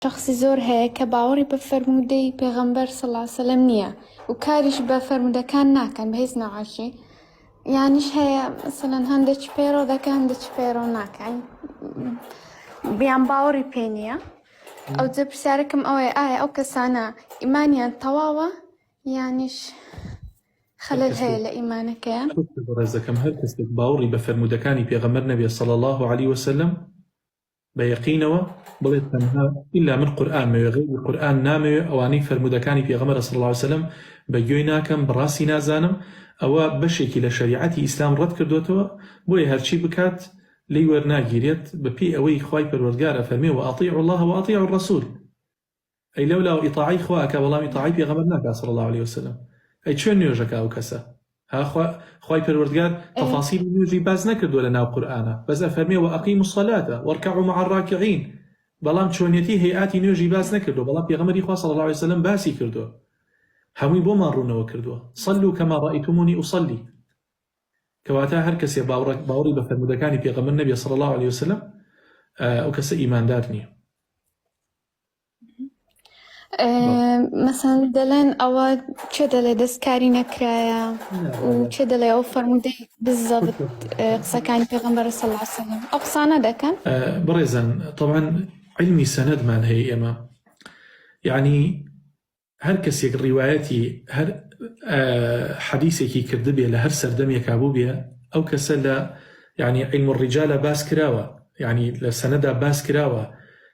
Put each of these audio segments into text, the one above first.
شخصی زۆر هەیە کە باوەڕی بە فەرموودەی پێغەمبەر صلی الله علیه و سلم نییە و کاریش بە فەرموودەکان ناکەن بە هیچ نەواشی، یانیش هەیە مثلەن هەندێک پێڕۆ دەکەن هەندێک پێڕۆ ناکەن، بیان باوەڕی پێ نییە. ئەوجا پرسیارەکەم ئەوەیە ئایا ئەو کەسانە ئیمانیان تەواوە یانیش خەلەل هەیە لە ئیمانەکەیان؟ ڕێزەکەم هەر کەسێک باوەڕی بە فەرموودەکانی پێغەمبەر نەبێ صلی الله عليه وسلم بەیەقینەوە بڵێت تەنها ئیلا من قورئان مەوێ غەیری قورئان نامەوێ ئەوانەی فەرموودەکانی پێغەمبەر صلی الله عليه وسلم بەگوێی ناکەم بەڕاستی نازانم ئەوە بەشێکی لە شەریعەتی ئیسلام ڕەت کردوێتەوە بۆیە هەرچی بکات لی وەرناگیرێت بەپێی ئەوەی خوای پەروەردگار ئەفەرمێ وئەطیعوا الله وئەطیعوا الرەسوول، ئەی لەولا ئیطاعەی خوا ئەکا بەڵام ئیطاعەی پێغەمبەر ناکا صلی الله عليه وسلم. ئەی چۆن نوێژەکە ئەو کەسە؟ خوای پەروەردگار تەفاسیل نوێژی باز نەکردووە لە ناو قورئانە، بەس ئەفەرمێ وەئەقیموا الصەلاتە وەرکەعوا مع الراکعین، بەڵام چۆنیەتی هەیئاتی نوێژی باز نەکردووە، بەڵام پێغەمبەری خوا صلی الله عليه وسلم باسی کردووە، هەمووی بۆمان ڕوونەوە کردووە صلوا كما رأيتموني أصلي. کەواتە هەر کەسێ باوەڕی بە فەرموودەکانی پێغەمبەر نەبێ صلی الله عليه وسلم ئەو کەسە ئیماندار نییە. مثلا دەڵێن ئەوە چێ دەڵێ دەستکاری نەکرایە و چێ دەڵێ ئەو فەرموودەی بزەبت قسەکانی پێغەمبەر صلی الله عليه وسلم ئەو قسانە دەکەن؟ بڕێزان طبعا علمی سەنەدمان هەیە ئێمە، یعنی هەر کەسێک ڕیوایەتی هەر حەدیثێکی کردبێ لە هەر سەردەمێکا بوو بێ ئەو کەسە لە یعنی علم الرجالە باس کراوە، یعنی لە سەنەدا باس کراوە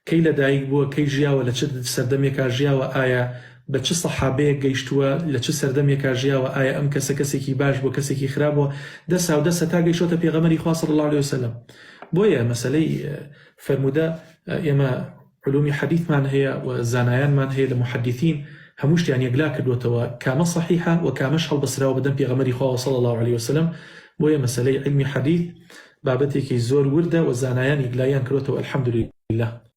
کەی لە دایک بووە کەی ژیاوە لە چ سەردەمێکا ژیاوە، ئایا بە چ سەحابەیەک گەیشتووە لە چ سەردەمێکا ژیاوە، ئایا ئەم کەسە کەسێکی باش بووە کەسێکی خراپ بووە، دەسا و دەسە تا گەیشتۆتە پێغەمبەری خوا صلی الله عليه وسلم. بۆیە مەسەلەی فەرموودە ئێمە علومی حەدیثمان هەیە و زانایانمان هەیە لە محەدیثین هەموو شتیان یەکلا کردوێتەوە کامە صحیحە و کامەش هەڵبەسراوە بەدەم پێغەمبەری خوا صلی الله عليه وسلم. بۆیە مەسەلەی علمی حەدیث بابەتێکی زۆر وردە و زانایان یەکلایان کردوێتەوە الحەمدولله.